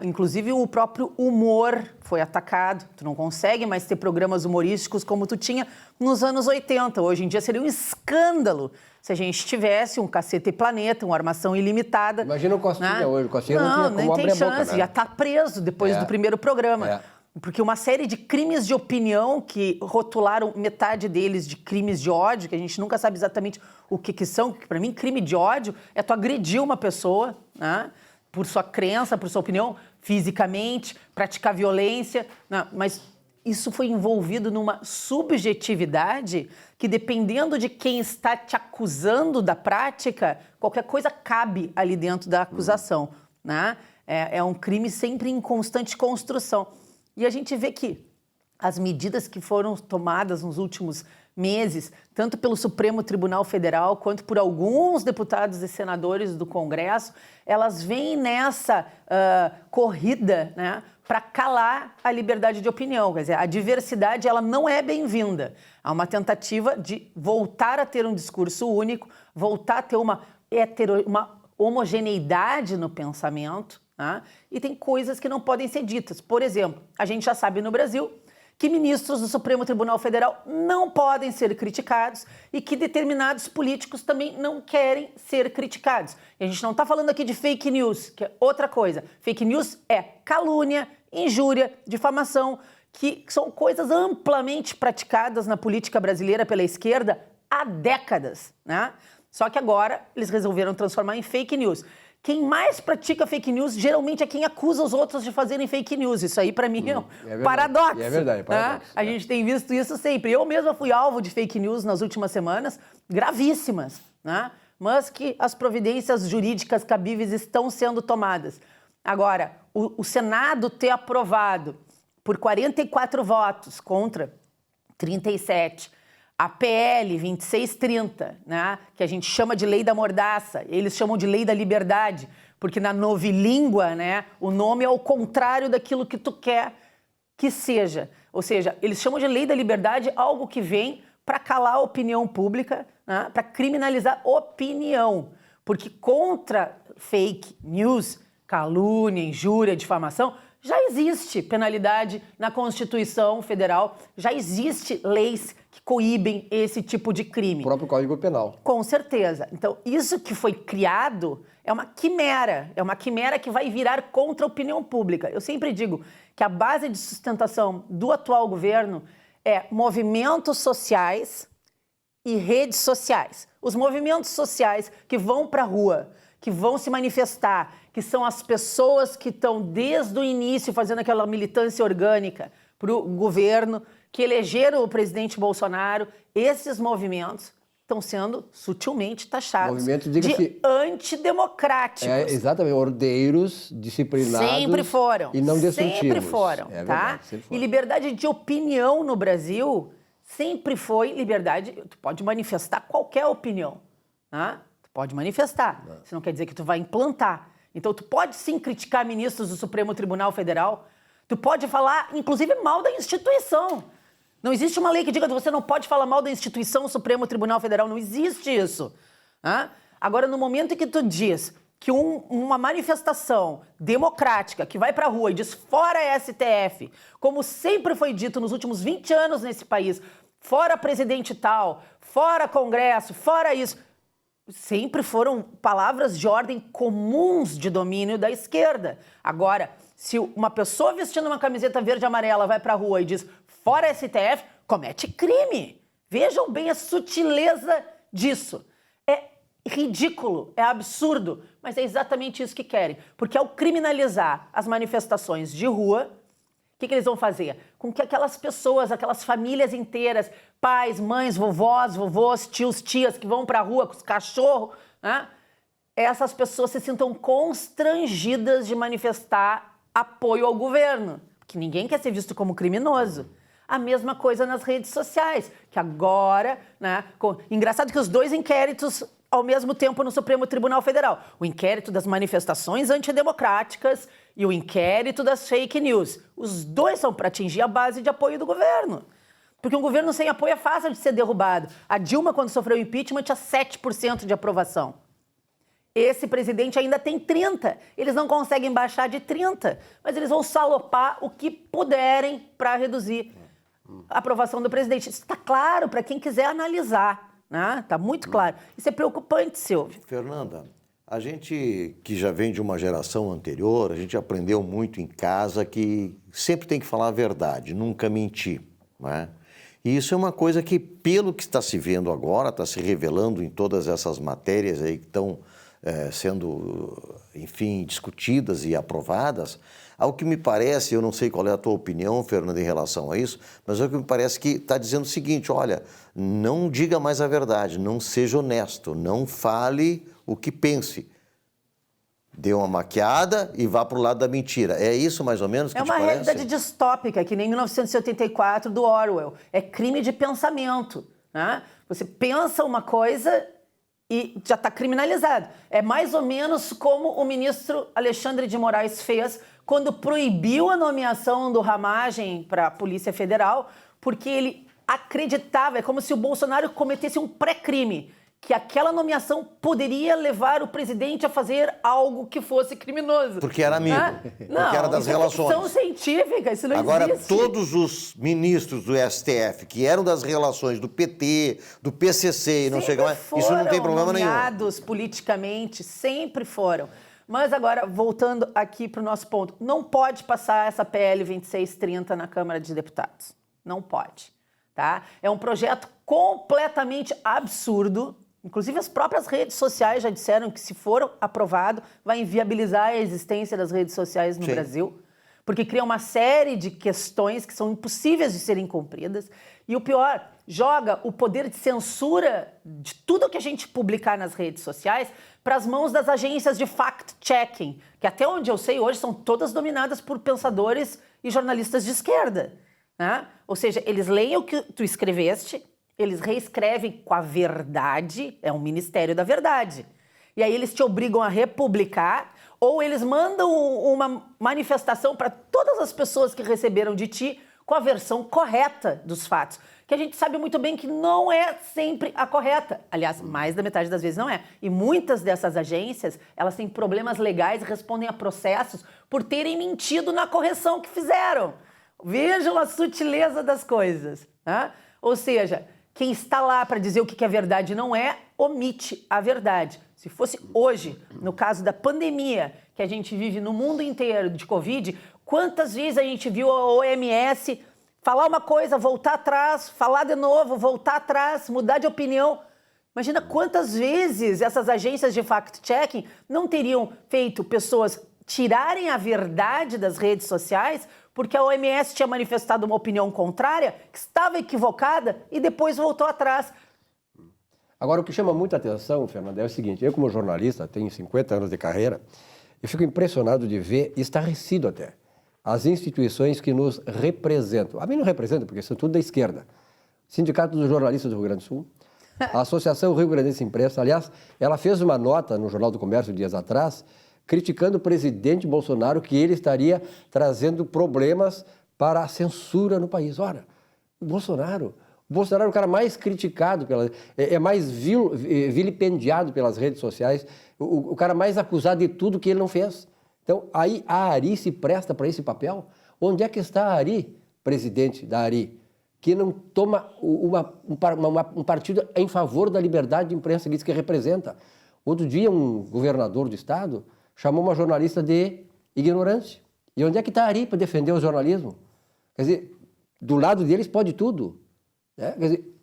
Inclusive o próprio humor foi atacado. Tu não consegue mais ter programas humorísticos como tu tinha nos anos 80. Hoje em dia seria um escândalo se a gente tivesse um Cacete e Planeta, uma Armação Ilimitada. Imagina o Costinha hoje. O Costinha não tinha como abrir a boca, nem tem chance. né? Já está preso depois do primeiro programa. Porque uma série de crimes de opinião que rotularam metade deles de crimes de ódio, que a gente nunca sabe exatamente o que são, que para mim crime de ódio é tu agredir uma pessoa, né? Por sua crença, por sua opinião, fisicamente, praticar violência, né? Mas isso foi envolvido numa subjetividade que, dependendo de quem está te acusando da prática, qualquer coisa cabe ali dentro da acusação, né? É um crime sempre em constante construção. E a gente vê que as medidas que foram tomadas nos últimos meses, tanto pelo Supremo Tribunal Federal quanto por alguns deputados e senadores do Congresso, elas vêm nessa corrida, né, para calar a liberdade de opinião. Quer dizer, a diversidade ela não é bem-vinda. Há uma tentativa de voltar a ter um discurso único, voltar a ter uma homogeneidade no pensamento, né? E tem coisas que não podem ser ditas. Por exemplo, a gente já sabe no Brasil que ministros do Supremo Tribunal Federal não podem ser criticados e que determinados políticos também não querem ser criticados. E a gente não está falando aqui de fake news, que é outra coisa. Fake news é calúnia, injúria, difamação, que são coisas amplamente praticadas na política brasileira pela esquerda há décadas, né? Só que agora eles resolveram transformar em fake news. Quem mais pratica fake news geralmente é quem acusa os outros de fazerem fake news. Isso aí, para mim, é um paradoxo. É verdade, é paradoxo. A gente tem visto isso sempre. Eu mesma fui alvo de fake news nas últimas semanas, gravíssimas, né? Mas que as providências jurídicas cabíveis estão sendo tomadas. Agora, o Senado ter aprovado por 44 votos contra 37, a PL 2630, né, que a gente chama de lei da mordaça, eles chamam de lei da liberdade, porque na novilíngua, né, o nome é o contrário daquilo que tu quer que seja. Ou seja, eles chamam de lei da liberdade algo que vem para calar a opinião pública, né, para criminalizar opinião. Porque contra fake news, calúnia, injúria, difamação, já existe penalidade na Constituição Federal, já existe leis que coíbem esse tipo de crime. O próprio Código Penal. Com certeza. Então, isso que foi criado é uma quimera que vai virar contra a opinião pública. Eu sempre digo que a base de sustentação do atual governo é movimentos sociais e redes sociais. Os movimentos sociais que vão para a rua, que vão se manifestar, que são as pessoas que estão desde o início fazendo aquela militância orgânica para o governo, que elegeram o presidente Bolsonaro, esses movimentos estão sendo sutilmente taxados de antidemocráticos. Exatamente, ordeiros, disciplinados. Sempre foram. E não destrutivos. Sempre foram, tá? Verdade, sempre foram. E liberdade de opinião no Brasil sempre foi liberdade. Tu pode manifestar qualquer opinião, tá? Tu pode manifestar. Isso não quer dizer que tu vai implantar. Então, tu pode sim criticar ministros do Supremo Tribunal Federal. Tu pode falar, inclusive, mal da instituição. Não existe uma lei que diga que você não pode falar mal da instituição Supremo Tribunal Federal. Não existe isso. Agora, no momento em que tu diz que uma manifestação democrática que vai para a rua e diz fora STF, como sempre foi dito nos últimos 20 anos nesse país, fora presidente tal, fora Congresso, fora isso, sempre foram palavras de ordem comuns de domínio da esquerda. Agora, se uma pessoa vestindo uma camiseta verde e amarela vai para a rua e diz fora STF, comete crime. Vejam bem a sutileza disso. É ridículo, é absurdo, mas é exatamente isso que querem. Porque ao criminalizar as manifestações de rua, o que eles vão fazer? Com que aquelas pessoas, aquelas famílias inteiras, pais, mães, vovós, vovôs, tios, tias, que vão para a rua com os cachorros, né? Essas pessoas se sintam constrangidas de manifestar apoio ao governo, porque ninguém quer ser visto como criminoso. A mesma coisa nas redes sociais, que agora, né? Engraçado que os dois inquéritos ao mesmo tempo no Supremo Tribunal Federal. O inquérito das manifestações antidemocráticas e o inquérito das fake news. Os dois são para atingir a base de apoio do governo. Porque um governo sem apoio é fácil de ser derrubado. A Dilma, quando sofreu o impeachment, tinha 7% de aprovação. Esse presidente ainda tem 30%. Eles não conseguem baixar de 30%, mas eles vão salopar o que puderem para reduzir a aprovação do presidente. Isso está claro para quem quiser analisar. Está muito claro. Isso é preocupante, Silvio. Fernanda, a gente que já vem de uma geração anterior, a gente aprendeu muito em casa que sempre tem que falar a verdade, nunca mentir, não é? E isso é uma coisa que, pelo que está se vendo agora, está se revelando em todas essas matérias aí que estão sendo, enfim, discutidas e aprovadas. Ao que me parece, eu não sei qual é a tua opinião, Fernanda, em relação a isso, mas ao que me parece que está dizendo o seguinte, olha, não diga mais a verdade, não seja honesto, não fale o que pense. Dê uma maquiada e vá para o lado da mentira. É isso mais ou menos que te parece? É uma realidade distópica, que nem 1984 do Orwell. É crime de pensamento. Né? Você pensa uma coisa e já está criminalizado. É mais ou menos como o ministro Alexandre de Moraes fez quando proibiu a nomeação do Ramagem para a Polícia Federal, porque ele acreditava, é como se o Bolsonaro cometesse um pré-crime, que aquela nomeação poderia levar o presidente a fazer algo que fosse criminoso. Porque era amigo, porque era das relações. Não, isso é ficção científica, isso não Agora, existe. todos os ministros do STF que eram das relações do PT, do PCC e não chegam mais, isso não tem problema nenhum. Nomeados politicamente, sempre foram. Mas agora, voltando aqui para o nosso ponto, não pode passar essa PL 2630 na Câmara de Deputados. Não pode. Tá? É um projeto completamente absurdo. Inclusive, as próprias redes sociais já disseram que, se for aprovado, vai inviabilizar a existência das redes sociais no Brasil, porque cria uma série de questões que são impossíveis de serem cumpridas. E o pior, joga o poder de censura de tudo que a gente publicar nas redes sociais para as mãos das agências de fact-checking, que, até onde eu sei, hoje são todas dominadas por pensadores e jornalistas de esquerda. Né? Ou seja, eles leem o que tu escreveste, eles reescrevem com a verdade, é um ministério da verdade. E aí eles te obrigam a republicar, ou eles mandam uma manifestação para todas as pessoas que receberam de ti com a versão correta dos fatos, que a gente sabe muito bem que não é sempre a correta. Aliás, mais da metade das vezes não é. E muitas dessas agências, elas têm problemas legais e respondem a processos por terem mentido na correção que fizeram. Vejam a sutileza das coisas. Né? Ou seja, quem está lá para dizer o que é verdade e não é, omite a verdade. Se fosse hoje, no caso da pandemia que a gente vive no mundo inteiro de Covid, quantas vezes a gente viu a OMS falar uma coisa, voltar atrás, falar de novo, voltar atrás, mudar de opinião. Imagina quantas vezes essas agências de fact-checking não teriam feito pessoas tirarem a verdade das redes sociais porque a OMS tinha manifestado uma opinião contrária, que estava equivocada e depois voltou atrás. Agora, o que chama muita atenção, Fernanda, é o seguinte, eu como jornalista, tenho 50 anos de carreira, eu fico impressionado de ver, estarrecido até, as instituições que nos representam. A mim não representam, porque são tudo da esquerda. Sindicato dos Jornalistas do Rio Grande do Sul, a Associação Rio Grandense Imprensa, aliás, ela fez uma nota no Jornal do Comércio dias atrás, criticando o presidente Bolsonaro, que ele estaria trazendo problemas para a censura no país. Ora, o Bolsonaro é o cara mais criticado, mais vilipendiado pelas redes sociais, o cara mais acusado de tudo que ele não fez. Então, aí a ARI se presta para esse papel? Onde é que está a ARI, presidente da ARI, que não toma um partido em favor da liberdade de imprensa, que diz que representa? Outro dia, um governador do estado chamou uma jornalista de ignorante. E onde é que está a ARI para defender o jornalismo? Quer dizer, do lado deles pode tudo. Né? Quer dizer,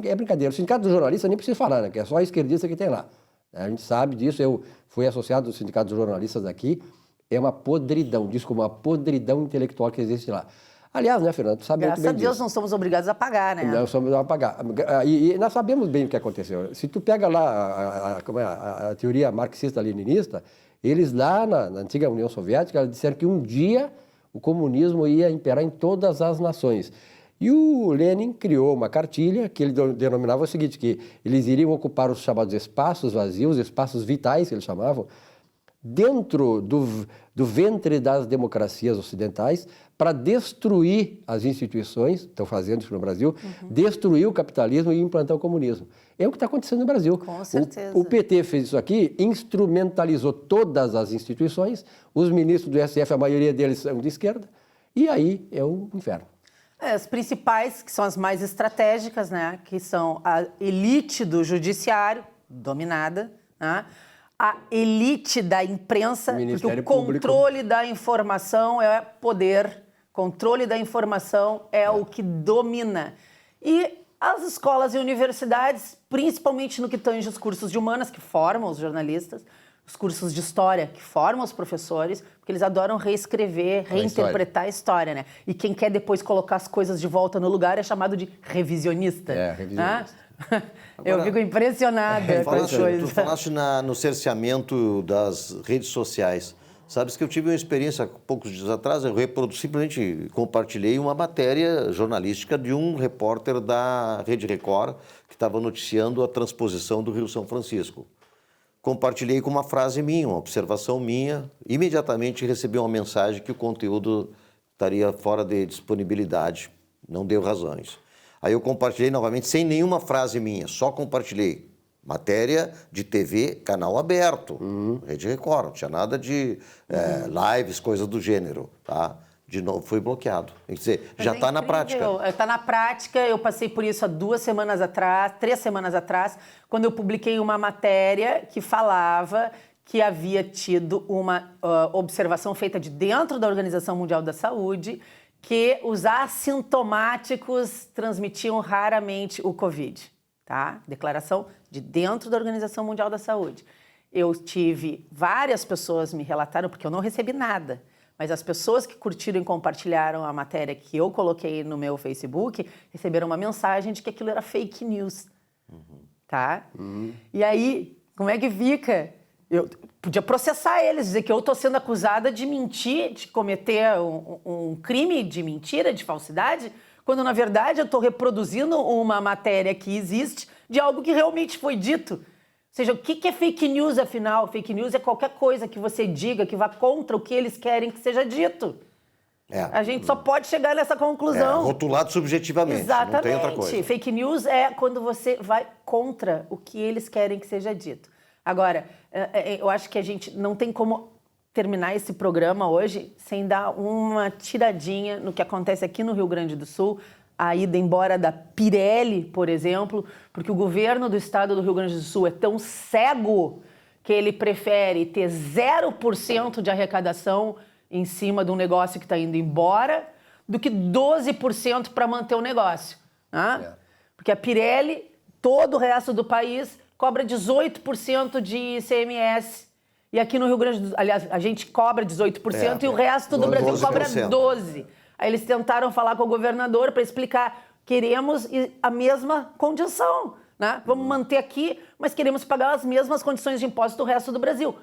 é brincadeira. O Sindicato dos Jornalistas nem precisa falar, né? Que é só a esquerdista que tem lá. A gente sabe disso, eu fui associado do Sindicato dos Jornalistas aqui, é uma podridão, diz como uma podridão intelectual que existe lá. Aliás, né, Fernando, tu sabe muito bem Graças a Deus disso. não somos obrigados a pagar, né? Não somos obrigados a pagar. E nós sabemos bem o que aconteceu. Se tu pega lá a teoria marxista-leninista, eles lá na antiga União Soviética disseram que um dia o comunismo ia imperar em todas as nações. E o Lenin criou uma cartilha que ele denominava o seguinte, que eles iriam ocupar os chamados espaços vazios, espaços vitais, que eles chamavam, dentro do ventre das democracias ocidentais, para destruir as instituições, estão fazendo isso no Brasil, destruir o capitalismo e implantar o comunismo. É o que está acontecendo no Brasil. Com certeza. O PT fez isso aqui, instrumentalizou todas as instituições, os ministros do STF, a maioria deles são de esquerda, e aí é um inferno. As principais, que são as mais estratégicas, né? Que são a elite do judiciário, dominada, né? A elite da imprensa, porque o controle da informação é poder, controle da informação é o que domina. E as escolas e universidades, principalmente no que tange os cursos de humanas, que formam os jornalistas, os cursos de história, que formam os professores, porque eles adoram reescrever, reinterpretar a história, né? E quem quer depois colocar as coisas de volta no lugar é chamado de revisionista. Revisionista. Eu fico impressionada com as coisas. Tu falaste no cerceamento das redes sociais. Sabes que eu tive uma experiência há poucos dias atrás, eu simplesmente compartilhei uma matéria jornalística de um repórter da Rede Record que estava noticiando a transposição do Rio São Francisco. Compartilhei com uma frase minha, uma observação minha, imediatamente recebi uma mensagem que o conteúdo estaria fora de disponibilidade, não deu razões. Aí eu compartilhei novamente sem nenhuma frase minha, só compartilhei. Matéria de TV, canal aberto, Rede Record, não tinha nada de lives, coisas do gênero, tá? De novo, foi bloqueado. Quer dizer, já está na prática. Está na prática, eu passei por isso há 3 semanas atrás, quando eu publiquei uma matéria que falava que havia tido uma observação feita de dentro da Organização Mundial da Saúde que os assintomáticos transmitiam raramente o Covid, tá? Declaração de dentro da Organização Mundial da Saúde. Eu tive várias pessoas me relataram, porque eu não recebi nada, mas as pessoas que curtiram e compartilharam a matéria que eu coloquei no meu Facebook receberam uma mensagem de que aquilo era fake news, tá? E aí, como é que fica? Eu podia processar eles, dizer que eu estou sendo acusada de mentir, de cometer um crime de mentira, de falsidade, quando, na verdade, eu estou reproduzindo uma matéria que existe de algo que realmente foi dito. Ou seja, o que é fake news, afinal? Fake news é qualquer coisa que você diga que vá contra o que eles querem que seja dito. A gente só pode chegar nessa conclusão. Rotulado subjetivamente, exatamente. Não tem outra coisa. Fake news é quando você vai contra o que eles querem que seja dito. Agora, eu acho que a gente não tem como terminar esse programa hoje sem dar uma tiradinha no que acontece aqui no Rio Grande do Sul, a ida embora da Pirelli, por exemplo, porque o governo do estado do Rio Grande do Sul é tão cego que ele prefere ter 0% de arrecadação em cima de um negócio que está indo embora do que 12% para manter o negócio. Né? Porque a Pirelli, todo o resto do país, cobra 18% de ICMS. E aqui no Rio Grande do Sul, aliás, a gente cobra 18% e o resto do Brasil cobra 12%. Aí eles tentaram falar com o governador para explicar, queremos a mesma condição, né? Vamos manter aqui, mas queremos pagar as mesmas condições de imposto do resto do Brasil. O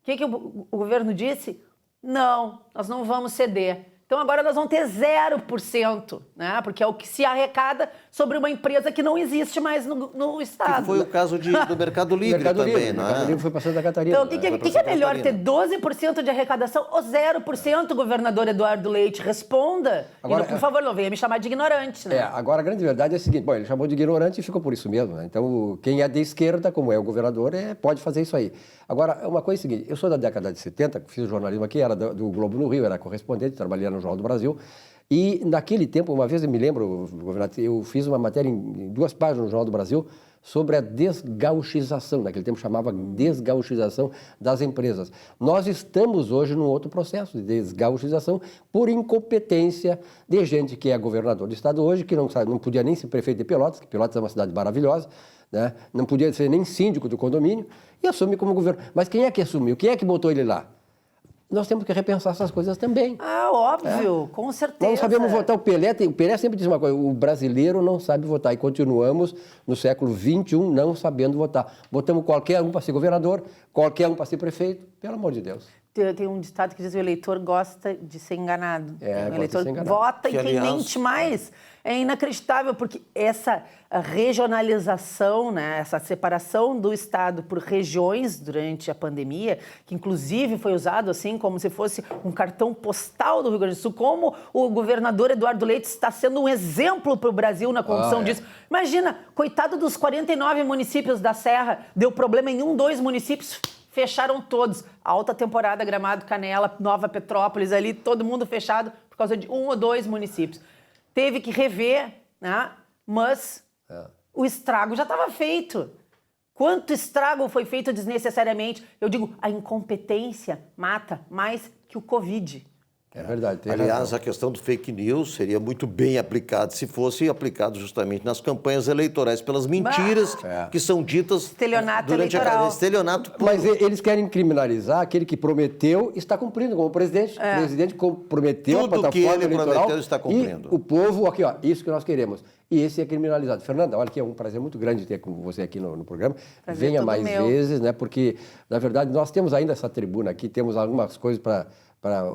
que o governo disse? Não, nós não vamos ceder. Então agora nós vamos ter 0%, né? Porque é o que se arrecada sobre uma empresa que não existe mais no estado. Que foi o caso do Mercado Livre também, não é? O Mercado Livre foi para Santa Catarina. Então, o que é melhor, ter 12% de arrecadação ou 0%, governador Eduardo Leite? Responda. Agora, por favor, não venha me chamar de ignorante, né? Agora a grande verdade é a seguinte, ele chamou de ignorante e ficou por isso mesmo, né? Então, quem é de esquerda, como é o governador, pode fazer isso aí. Agora, uma coisa é a seguinte, eu sou da década de 70, fiz jornalismo aqui, era do Globo no Rio, era correspondente, trabalhei no Jornal do Brasil, e naquele tempo, uma vez eu me lembro, eu fiz uma matéria em 2 páginas no Jornal do Brasil sobre a desgauchização, naquele tempo chamava desgauchização das empresas. Nós estamos hoje num outro processo de desgauchização por incompetência de gente que é governador do estado hoje, que não podia nem ser prefeito de Pelotas, que Pelotas é uma cidade maravilhosa, né? Não podia ser nem síndico do condomínio, e assume como governo. Mas quem é que assumiu? Quem é que botou ele lá? Nós temos que repensar essas coisas também. Óbvio, com certeza. Não sabemos votar. O Pelé sempre diz uma coisa, o brasileiro não sabe votar. E continuamos no século XXI não sabendo votar. Botamos qualquer um para ser governador, qualquer um para ser prefeito, pelo amor de Deus. Tem um ditado que diz que o eleitor gosta de ser enganado. O eleitor ser enganado. vota em quem mente mais. É inacreditável, porque essa regionalização, né, essa separação do Estado por regiões durante a pandemia, que inclusive foi usado assim como se fosse um cartão postal do Rio Grande do Sul, como o governador Eduardo Leite está sendo um exemplo para o Brasil na condução disso. Imagina, coitado dos 49 municípios da Serra, deu problema em 2 municípios, fecharam todos. Alta temporada, Gramado, Canela, Nova Petrópolis, ali, todo mundo fechado por causa de 1 ou 2 municípios. Teve que rever, né? Mas o estrago já estava feito. Quanto estrago foi feito desnecessariamente? Eu digo, a incompetência mata mais que o Covid. É verdade. Aliás, a questão do fake news seria muito bem aplicada se fosse aplicado justamente nas campanhas eleitorais, pelas mentiras que são ditas Estelionato durante eleitoral. a estelionato puro. Mas eles querem criminalizar aquele que prometeu está cumprindo, como o presidente. O presidente prometeu a Tudo plataforma que ele eleitoral prometeu está cumprindo. E o povo, aqui, ó, isso que nós queremos. E esse é criminalizado. Fernanda, olha que é um prazer muito grande ter com você aqui no programa. Prazer Venha todo mais meu. vezes, né? Porque, na verdade, nós temos ainda essa tribuna aqui, temos algumas coisas para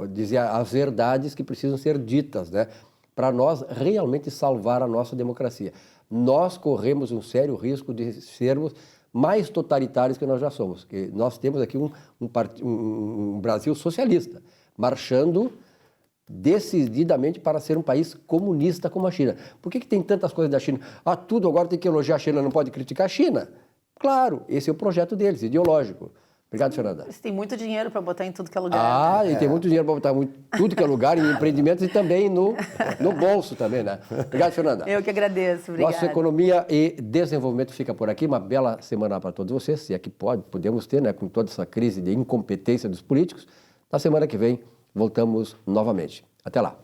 dizer as verdades que precisam ser ditas, né? Para nós realmente salvar a nossa democracia. Nós corremos um sério risco de sermos mais totalitários que nós já somos. Que nós temos aqui um Brasil socialista, marchando decididamente para ser um país comunista como a China. Por que tem tantas coisas da China? Tudo agora tem que elogiar a China, não pode criticar a China? Claro, esse é o projeto deles, ideológico. Obrigado, Fernanda. Eles têm muito dinheiro para botar em tudo que é lugar. E tem muito dinheiro para botar em tudo que é lugar, em empreendimentos e também no bolso também, né? Obrigado, Fernanda. Eu que agradeço, obrigada. Nossa Economia e Desenvolvimento fica por aqui. Uma bela semana para todos vocês, se é que podemos ter, né? Com toda essa crise de incompetência dos políticos. Na semana que vem, voltamos novamente. Até lá.